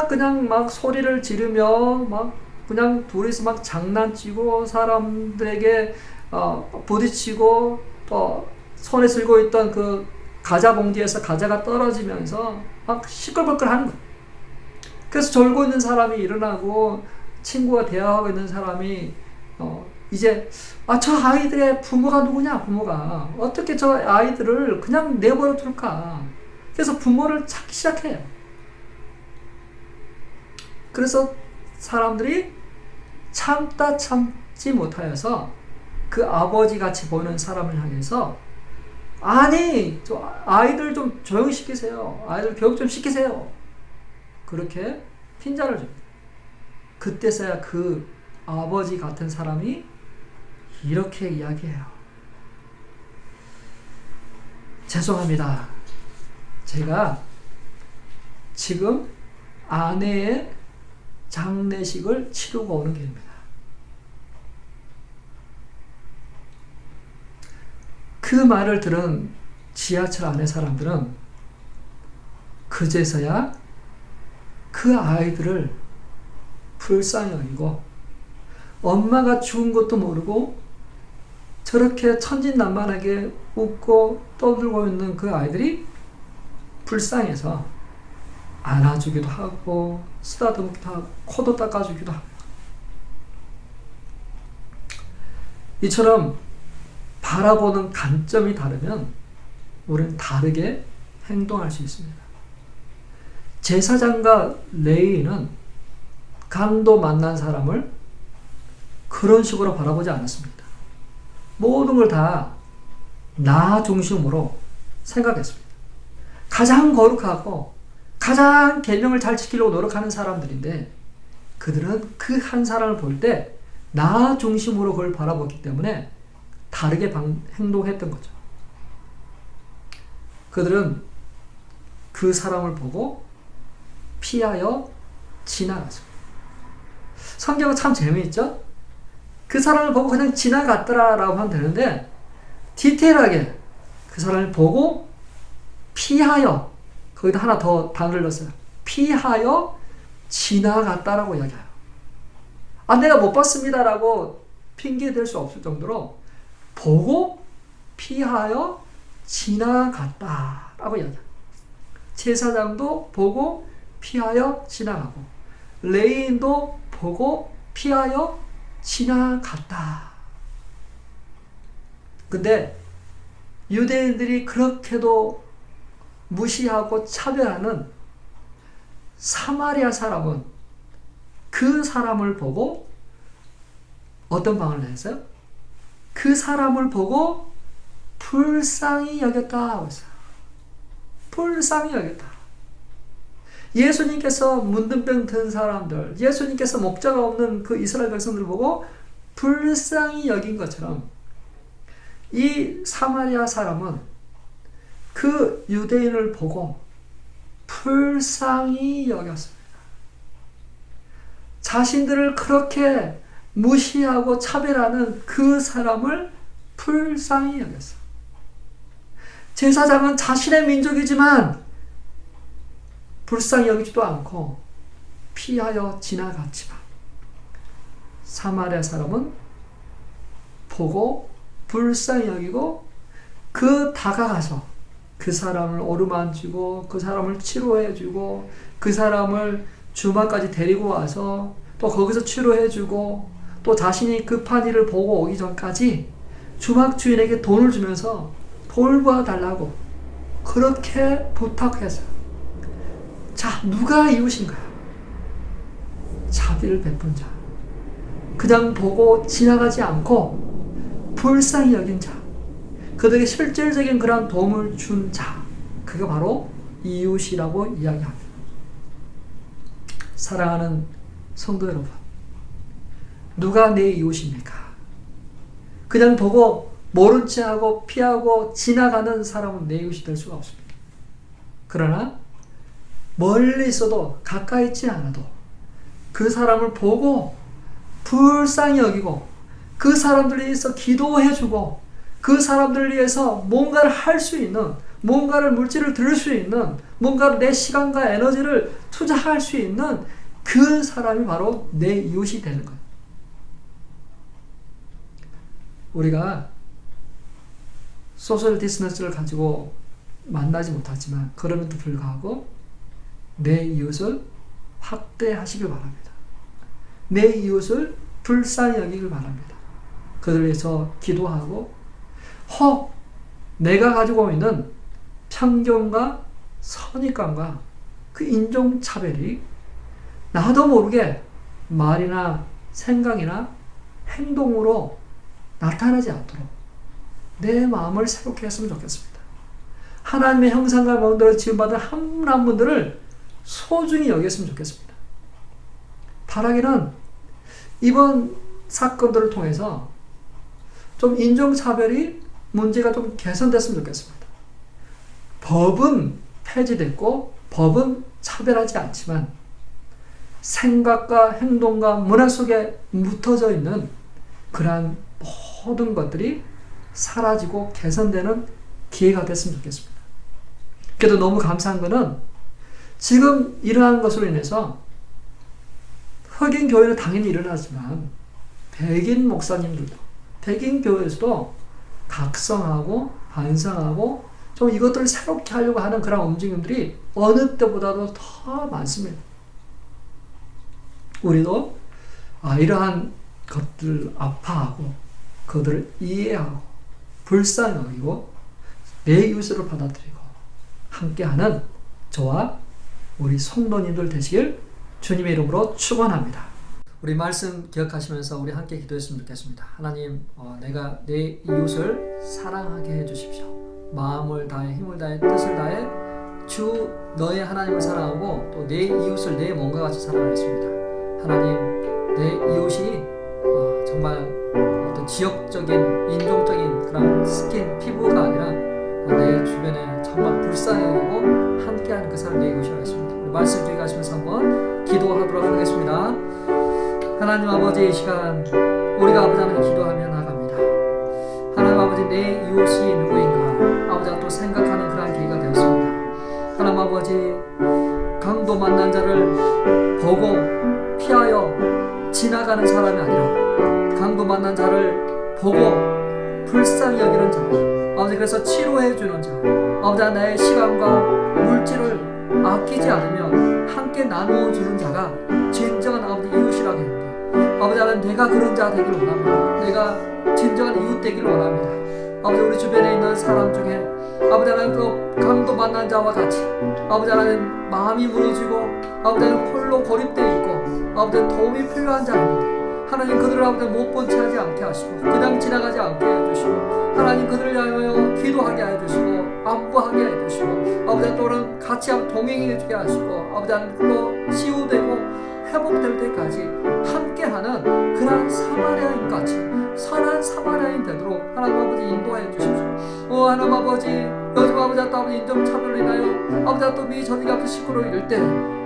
Speaker 1: 그냥 소리를 지르며 그냥 둘이서 장난치고 사람들에게 부딪히고 또 손에 들고 있던 그 과자 봉지에서 과자가 떨어지면서 시끌벅글 하는 거예요. 그래서 졸고 있는 사람이 일어나고 친구와 대화하고 있는 사람이 이제 저 아이들의 부모가 누구냐, 부모가 어떻게 저 아이들을 그냥 내버려 둘까. 그래서 부모를 찾기 시작해요. 그래서 사람들이 참지 못하여서 그 아버지 같이 보이는 사람을 향해서 저 아이들 좀 조용히 시키세요. 아이들 교육 좀 시키세요. 그렇게 핀잔을 줍니다. 그때서야 그 아버지 같은 사람이 이렇게 이야기해요. 죄송합니다. 제가 지금 아내의 장례식을 치르고 오는 길입니다. 그 말을 들은 지하철 안의 사람들은 그제서야 그 아이들을 불쌍히 여기고 엄마가 죽은 것도 모르고 저렇게 천진난만하게 웃고 떠들고 있는 그 아이들이 불쌍해서 안아주기도 하고 쓰다듬기도 하고 코도 닦아주기도 하고 이처럼 바라보는 관점이 다르면 우리는 다르게 행동할 수 있습니다. 제사장과 레위인은 강도 만난 사람을 그런 식으로 바라보지 않았습니다. 모든 걸 다 나 중심으로 생각했습니다. 가장 거룩하고 가장 계명을 잘 지키려고 노력하는 사람들인데 그들은 그 한 사람을 볼 때 나 중심으로 그걸 바라봤기 때문에 다르게 행동했던 거죠. 그들은 그 사람을 보고 피하여 지나갔습니다. 성경은 참 재미있죠? 그 사람을 보고 그냥 지나갔더라라고 하면 되는데 디테일하게 그 사람을 보고 피하여 거기다 하나 더 단어를 넣었어요. 피하여 지나갔다라고 이야기해요. 내가 못 봤습니다라고 핑계 댈 수 없을 정도로 보고 피하여 지나갔다라고 이야기해요. 제사장도 보고 피하여 지나가고 레위인도 보고 피하여 지나갔다. 근데 유대인들이 그렇게도 무시하고 차별하는 사마리아 사람은 그 사람을 보고 어떤 방언을 했어요? 그 사람을 보고 불쌍히 여겼다. 불쌍히 여겼다. 예수님께서 문둥병 든 사람들, 예수님께서 목자가 없는 그 이스라엘 백성들 보고 불쌍히 여긴 것처럼 이 사마리아 사람은 그 유대인을 보고 불쌍히 여겼습니다. 자신들을 그렇게 무시하고 차별하는 그 사람을 불쌍히 여겼어. 제사장은 자신의 민족이지만 불쌍히 여기지도 않고 피하여 지나갔지만 사마리아 사람은 보고 불쌍히 여기고 그 다가가서 그 사람을 어루만지고 그 사람을 치료해주고 그 사람을 주막까지 데리고 와서 또 거기서 치료해주고 또 자신이 급한 일을 보고 오기 전까지 주막 주인에게 돈을 주면서 돌봐달라고 그렇게 부탁했어요. 자, 누가 이웃인가? 자비를 베푼 자, 그냥 보고 지나가지 않고 불쌍히 여긴 자, 그들에게 실질적인 그런 도움을 준 자, 그게 바로 이웃이라고 이야기합니다. 사랑하는 성도 여러분, 누가 내 이웃입니까? 그냥 보고 모른 채 하고 피하고 지나가는 사람은 내 이웃이 될 수가 없습니다. 그러나 멀리 있어도 가까이 있지 않아도 그 사람을 보고 불쌍히 여기고 그 사람들을 위해서 기도해주고 그 사람들을 위해서 뭔가를 할 수 있는, 뭔가를 물질을 들을 수 있는, 뭔가를 내 시간과 에너지를 투자할 수 있는 그 사람이 바로 내 이웃이 되는 거예요. 우리가 소셜 디스턴스를 가지고 만나지 못하지만 그럼에도 불구하고 내 이웃을 확대하시길 바랍니다. 내 이웃을 불쌍히 여기길 바랍니다. 그들을 위해서 기도하고 혹 내가 가지고 있는 편견과 선입관과 그 인종차별이 나도 모르게 말이나 생각이나 행동으로 나타나지 않도록 내 마음을 새롭게 했으면 좋겠습니다. 하나님의 형상과 모델로 지음받은 한 분들을 소중히 여겼으면 좋겠습니다. 바라기는 이번 사건들을 통해서 좀 인종차별이 문제가 좀 개선됐으면 좋겠습니다. 법은 폐지됐고 법은 차별하지 않지만 생각과 행동과 문화 속에 묻어져 있는 그러한 모든 것들이 사라지고 개선되는 기회가 됐으면 좋겠습니다. 그래도 너무 감사한 것은 지금 일어난 것으로 인해서 흑인 교회는 당연히 일어나지만 백인 목사님들도 백인 교회에서도 각성하고 반성하고 좀 이것들을 새롭게 하려고 하는 그런 움직임들이 어느 때보다도 더 많습니다. 우리도 이러한 것들을 아파하고 그들을 이해하고 불쌍히 여기고 내 이웃을 받아들이고 함께하는 저와 우리 성도님들 되시길 주님의 이름으로 축원합니다. 우리 말씀 기억하시면서 우리 함께 기도했으면 좋겠습니다. 하나님, 내가 내 이웃을 사랑하게 해주십시오. 마음을 다해 힘을 다해 뜻을 다해 주 너의 하나님을 사랑하고 또 내 이웃을 내 몸과 같이 사랑하겠습니다. 하나님, 내 이웃이 정말 어떤 지역적인 인종적인 그런 스킨 피부가 아니라 내 주변에 정말 불쌍히 여기고 함께하는 그 사람 내 이웃이라고 했습니다. 우리 말씀 기억하시면서 한번 기도하도록 하겠습니다. 하나님 아버지, 이 시간 우리가 아버지 하나님 기도하며 나갑니다. 하나님 아버지, 내 이웃이 누구인가 아버지가 또 생각하는 그러한 계기가 되었습니다. 하나님 아버지, 강도 만난 자를 보고 피하여 지나가는 사람이 아니라 강도 만난 자를 보고 불쌍히 여기는 자, 아버지 그래서 치료해 주는 자, 아버지 나의 시간과 물질을 아끼지 않으며 함께 나누어 주는 자가 진정한 아버지 이웃이라고 했는데 아버지 하나님 내가 그런 자 되기를 원합니다. 내가 진정한 이웃 되기를 원합니다. 아버지 우리 주변에 있는 사람 중에 아버지 하나님 또 강도 만난 자와 같이 아버지 하나님 마음이 무너지고 아버지 하나님 홀로 고립되어 있고 아버지 하나님 도움이 필요한 자입니다. 하나님 그들을 아버지 못 본 채 하지 않게 하시고 그냥 지나가지 않게 해주시고 하나님 그들을 위하여 기도하게 해주시고 안부하게 해주시고 아버지 또는 같이 동행해주게 하시고 아버지 또 치유되고 회복될 때까지 함께하는 그런 사마리아인 같이 선한 사마리아인 되도록 하나님 아버지 인도해 주십시오. 하나님 아버지 요즘 아버지 또 아버지 인종차별로 인하여 아버지 또 미전이 같은 식구로 이럴 때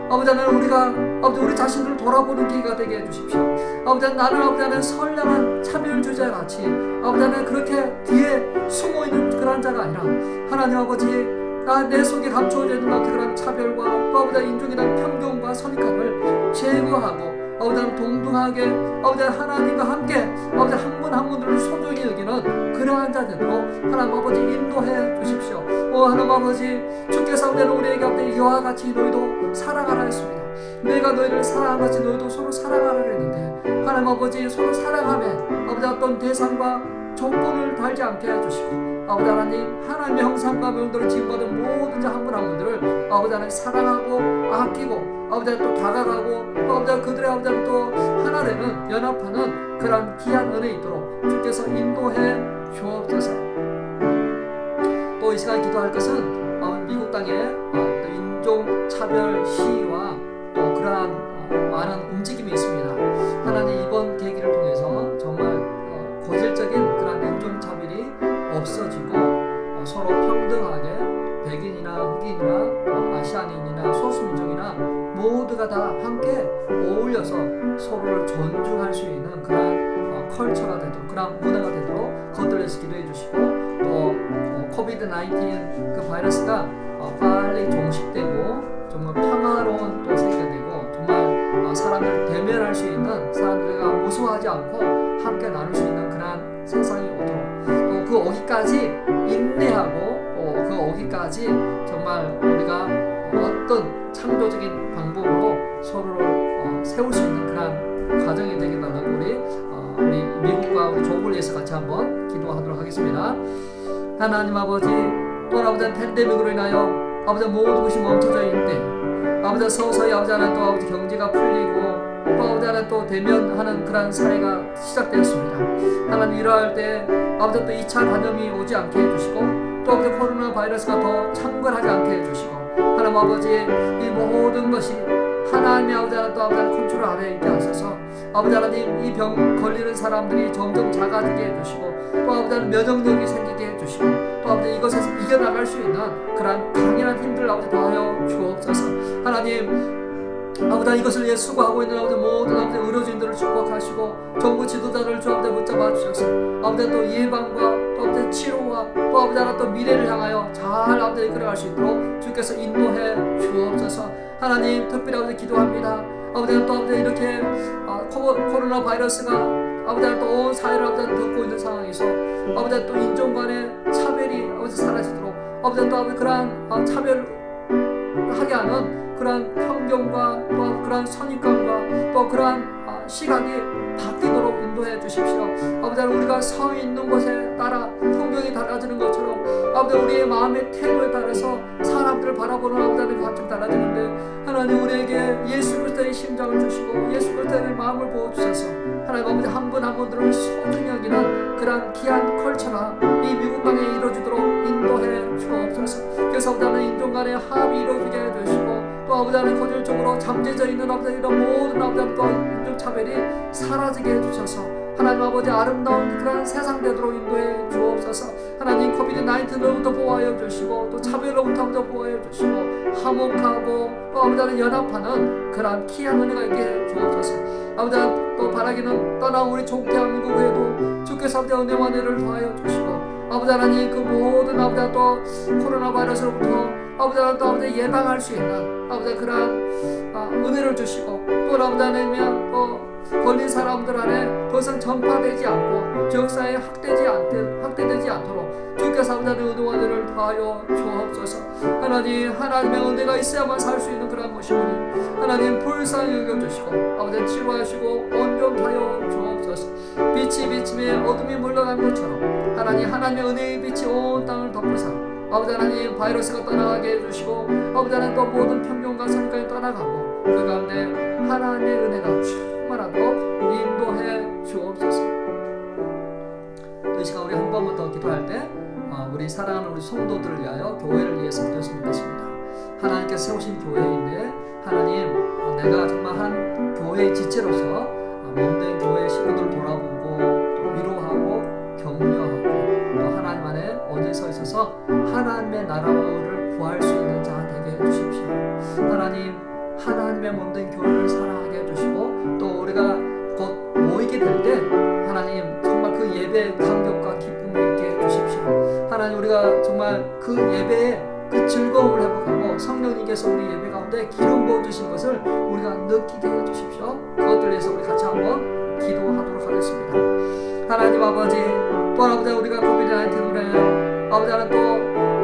Speaker 1: 아버지 하나님 우리가 아버지 우리 자신들을 돌아보는 기회가 되게 해주십시오. 아버지 나는 아버지 하나님 선량한 차별주자 같이 아버지 하나님 그렇게 뒤에 숨어있는 그런 자가 아니라 하나님 아버지 내 속에 감춰져 있는 그런 차별과 또 아버지 인종에 대한 편견과 선입관을 제거하고 아버지 하나님 동등하게 아버지 하나님과 함께 아버지 한 분 한 분들을 소중히 여기는 그러한 자 되도록 하나님 아버지 인도해 주십시오. 하나님 아버지 주께서 우리에게 아버지 이와 같이 너희도 사랑하라 했습니다. 내가 너희를 사랑한 같이 너희도 서로 사랑하라 했는데 하나님 아버지 서로 사랑하며 아버지 어떤 대상과 조건을 달지 않게 해주시고 아버지 하나님의 형상과 명도를 지음받은 모든 자 한 분 한 분들을 아버지 하나님 사랑하고 아끼고 아버지 또 다가가고 또 아버지 그들의 아버지 또 하나 되는 연합하는 그런 귀한 은혜 있도록 주께서 인도해 주옵소서. 또 이 시간 기도할 것은 미국 땅의 인종차별 시위와 또 그러한 많은 움직임이 있습니다. 하나님 이번 계기를 통해서 정말 고질적인 그런 인종차별이 없어지고 서로 평등하게 백인이나 흑인이나 아시아인이나 소수민족이나 모두가 다 함께 어울려서 서로를 존중할 수 있는 그런 컬처가 되도록 그런 문화가 되도록 그것들을 위해서 기도해 주시고 또 코비드-19 그 바이러스가 빨리 종식되고 정말 평화로운 또 세계가 되고 정말 사람들을 대면할 수 있는 사람들과 무서워하지 않고 함께 나눌 수 있는 그런 세상이 오도록 또 그 오기까지 인내하고 그 오기까지 정말 우리가 어떤 창조적인 방법으로 서로를 세울 수 있는 그런 과정이 되게 달라고 우리 미국과 우리 조국을 위해서 같이 한번 기도하도록 하겠습니다. 하나님 아버지 또 아버지 팬데믹으로 인하여 아버지 모든 것이 멈춰져 있는데 아버지 서서히 아버지 하나님 또 아버지 경제가 풀리고 또 아버지 하나님 또 대면하는 그런 사회가 시작되었습니다. 하나님 이러할 때 아버지 또 2차 감염이 오지 않게 해주시고 또 아버지 코로나 바이러스가 더 창궐하지 않게 해주시고 하나님 아버지 이 모든 것이 하나님의 아버지 하나님 또 아버지 하나님 컨트롤 아래에 있게 하셔서 아버지 하나님 이 병 걸리는 사람들이 점점 작아지게 해주시고 또 아버지 하나님 면역력이 생기게 해주시고 또 아버지 이것에서 이겨나갈 수 있는 그런 강인한 힘들을 아버지 더하여 주옵소서. 하나님 아버지 이것을 위해 수고하고 있는 아버지 모든 아버지 의료진들을 축복하시고 정부 지도자를 주 아버지 붙잡아 주셔서 아버지 또 예방과 또 아버지 치료와 또 아버지 하나 또 미래를 향하여 잘 아버지 이끌어갈 수 있도록 주께서 인도해 주옵소서. 하나님 특별히 아버지 기도합니다. 아버지 또 아버지 이렇게 코로나 바이러스가 아버지 또 온 사회를 아버지 덮고 있는 상황에서 아버지 또 인종 간의 차별이 아버지 사라지도록 아버지 또 아버지 그러한 차별하게 하는 그러한 편견과 또 그러한 선입관과 또 그러한 시각이 바뀌도록 인도해 주십시오. 아버지 우리가 서 있는 곳에 따라 풍경이 달라지는 것처럼 아버지 우리의 마음의 태도에 따라서 사람들을 바라보는 아버지의 관점이 달라지는데 하나님 우리에게 예수 그리스도의 심장을 주시고 예수 그리스도의 마음을 보여주셔서 하나님 아버지 한 분 한 분들을 소중히 여기는 그러한 귀한 컬처가 이 미국 땅에 이루어지도록 인도해 주옵소서. 그래서 아버지 하나님 인종 간의 합이 이루어지게 해주시고 또 아버지 하나님 거절적으로 잠재져 있는 아버지 이런 모든 아버지 하나님 인종차별이 사라지게 해주셔서 하나님 아버지 아름다운 그런 세상 되도록 인도해 주옵소서. 하나님 코비드-19로부터 보호하여 주시고 또 차별로부터 보호하여 주시고 화목하고 또 아버지 하나님 연합하는 그런 귀한 은혜가 있게 해 주옵소서. 아버지 또 바라기는 떠나온 우리 종 대한민국 외에도 주께서 아버지 은혜와 은혜를 더하여 주시고 아버지 하나님 그 모든 아버지 또 코로나 바이러스로부터 아버지 하나님 또 아버지 예방할 수 있는 아버지 그런 은혜를 주시고 또 아버지 하나님 또 걸린 사람들 안에 더 이상 전파되지 않고 지역사회에 확대되지 않도록 주께서 아버지 하나님 은혜와 은혜를 더하여 주옵소서. 하나님의 은혜가 있어야만 살 수 있는 그런 것이오니 하나님 불쌍히 여겨주시고 아버지 치료하시고 온전하여 주옵소서. 빛이 비침에 어둠이 물러가는 것처럼 하나님의 은혜의 빛이 온 땅을 덮으사 아버지 하나님 바이러스가 떠나가게 해주시고 아버지 하나님 또 모든 편견과 선까지 떠나가고 그 가운데 하나님의 은혜가 충만하도록 인도해 주옵소서. 이 시간 우리 한 번만 더 기도할 때 우리 사랑하는 우리 성도들을 위하여 교회를 위해서 기도했으면 좋겠습니다. 하나님께서 세우신 교회인데 하나님 내가 정말 한 교회의 지체로서 몸된 교회의 식구들을 돌아보고 또 위로하고 격려하고 또 하나님 안에 언제 서 있어서 하나님의 나라를 구할 수 있는 자 되게 해주십시오. 하나님의 몸된 교회를 사랑하게 해주시고 또 우리가 곧 모이게 될 때 하나님 정말 그 예배의 감격과 기쁨을 있게 해주십시오. 하나님 우리가 정말 그 예배에 그 즐거움을 회복하고 성령님께서 우리 예배 가운데 기름 부어주신 것을 우리가 느끼게 해주십시오. 그것들 위해서 우리 같이 한번 기도하도록 하겠습니다. 하나님 아버지 또 아버지 우리가 코비드-19으로 인하여 아버지 하나님 또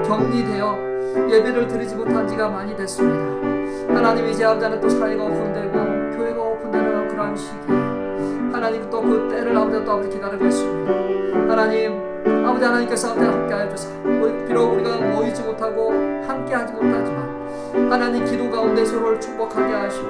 Speaker 1: 격리되어 예배를 드리지 못한 지가 많이 됐습니다. 하나님 이제 아버지 하나님 또 사회가 오픈되고 교회가 오픈되는 그러한 시기에 하나님 또 그 때를 아버지 기다리고 있습니다. 하나님 아버지 하나님께서 아버지 함께하여 주사 비록 우리가 모이지 못하고 함께하지 못하지만 하나님 기도 가운데 서로를 축복하게 하시고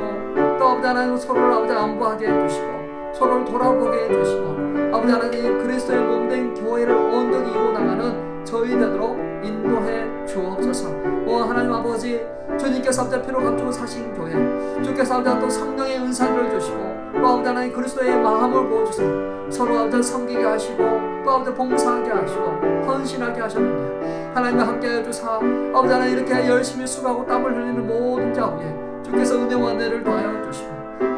Speaker 1: 또 아버지 하나님 서로를 아버지 안부하게 해주시고 서로를 돌아보게 해주시고 아버지 하나님 그리스도의 몸된 교회를 온전히 이루어나가는 저희 되도록 인도해 주옵소서. 하나님 아버지 주님께서 아버지 피로 감추고 사신 교회 주께서 아버지 또 성령의 은사를 주시고 또 아버지 하나님 그리스도의 마음을 보여주세요. 서로 아버지 섬기게 하시고 또 아버지 봉사하게 하시고 헌신하게 하셨는데 하나님과 함께 해주사 아버지 하나님 이렇게 열심히 수고하고 땀을 흘리는 모든 자 위에 주께서 은혜와 은혜를 더하여 주시고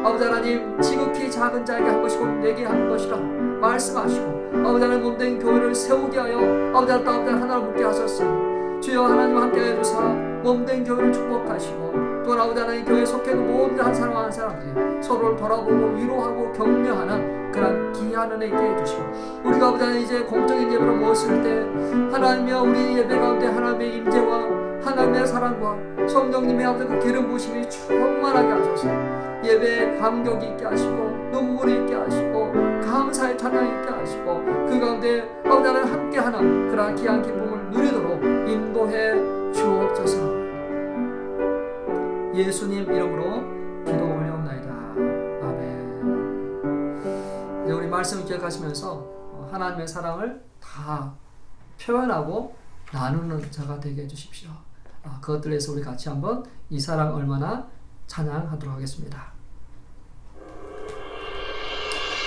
Speaker 1: 아버지 하나님 지극히 작은 자에게 한 것이고 내게 한 것이라 말씀하시고 아버지 하나님 몸된 교회를 세우게 하여 아버지 하나님 하나를 묻게 하셨으니 주여 하나님 함께 해주사 몸된 교회를 축복하시고 또 아버지 하나님 교회에 속해 있는 모든 한 사람 한 사람들이 서로를 돌아보고 위로하고 격려하는 그런 귀한 은혜 있게 해주시고 우리가 아버지 하나님 이제 공적인 예배로 모였을 때 하나님이여 우리 예배 가운데 하나님의 임재와 하나님의 사랑과 성령님의 아버지 그 기름 부으심이 충만하게 하셔서 예배에 감격이 있게 하시고 눈물이 있게 하시고 감사의 찬양이 있게 하시고 그 가운데 아버지 하나님 함께하는 그러한 귀한 기쁨을 누리도록 인도해 주옵소서. 예수님 이름으로 기도 올려옵나이다. 아멘. 이제 우리 말씀을 기억하시면서 하나님의 사랑을 다 표현하고 나누는 자가 되게 해주십시오. 그것들에 대해서 우리 같이 한번 이 사랑 얼마나 찬양하도록 하겠습니다.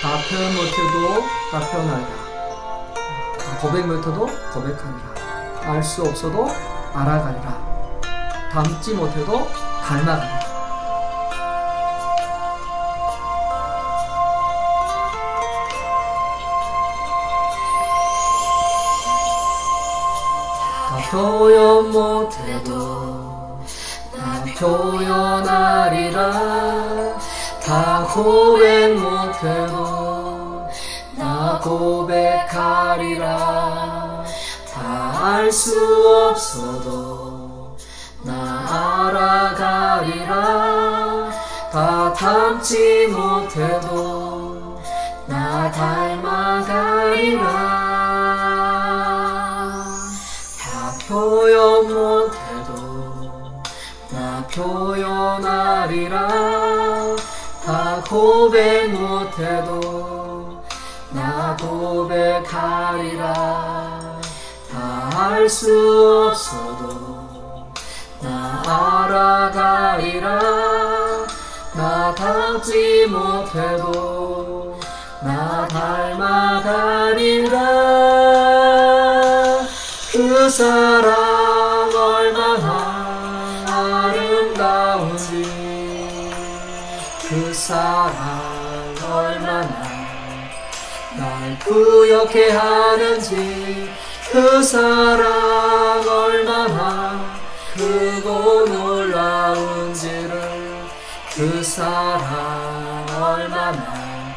Speaker 1: 다 표현 못해도 다 표현하리라. 고백 못해도 고백하리라. 알 수 없어도 알아가리라. 닮지 못해도 닮아가리라. 다 표현 못해도 나 표현하리라. 다 고백 못해도 나 고백하리라. 다 알 수 없어도 나 알아가리라. 다 닮지 못해도 나 닮아가리라. 다 표현 못해도 나 표현하리라. 다 고백 못해도 나 고백하리라. 다 알 수 없어도 나 알아가리라. 나 닮지 못해도 나 닮아가리라. 그 사랑 얼마나 아름다운지 그 사랑 얼마나 날 부욕해 하는지 그 사랑 얼마나 크고 놀라운지를 그 사랑 얼마나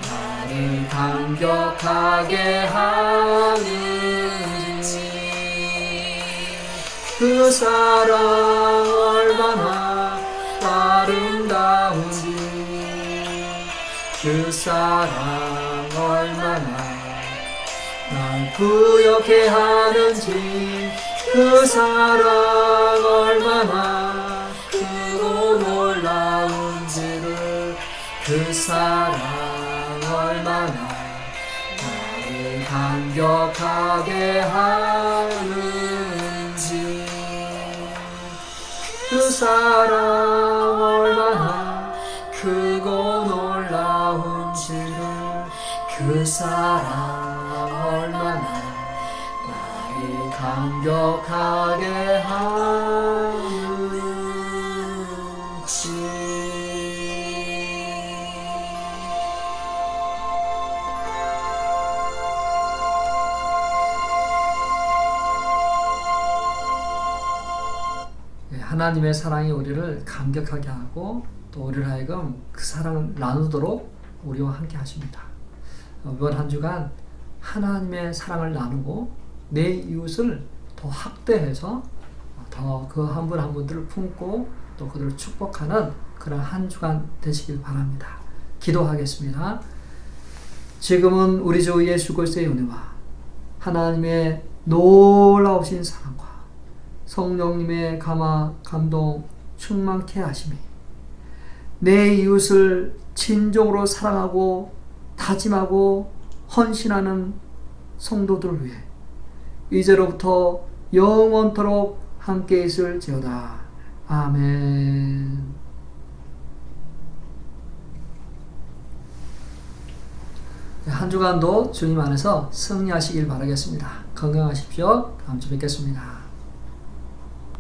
Speaker 1: 나를 감격하게 하는지 그 사랑 얼마나 아름다운지 놀라운지 그 사랑 얼마나 날 부욕해 하는지 그 사랑 얼마나 크고 놀라운지를 그 사랑 얼마나 나를 감격하게 하는지 그 사랑 얼마나 크고 놀라운지를 그 사랑 얼마나 나를 감격하게 하는지. 하나님의 사랑이 우리를 감격하게 하고 또 우리를 하여금 그 사랑을 나누도록 우리와 함께 하십니다. 이번 한 주간 하나님의 사랑을 나누고 내 이웃을 더 확대해서 더 그 한 분 한 분들을 품고 또 그들을 축복하는 그런 한 주간 되시길 바랍니다. 기도하겠습니다. 지금은 우리 주 예수 그리스도의 은혜와 하나님의 놀라우신 사랑과 성령님의 감화, 감동 충만케 하심이 내 이웃을 진정으로 사랑하고 다짐하고 헌신하는 성도들을 위해 이제로부터 영원토록 함께 있을지어다. 아멘. 한 주간도 주님 안에서 승리하시길 바라겠습니다. 건강하십시오. 다음 주 뵙겠습니다.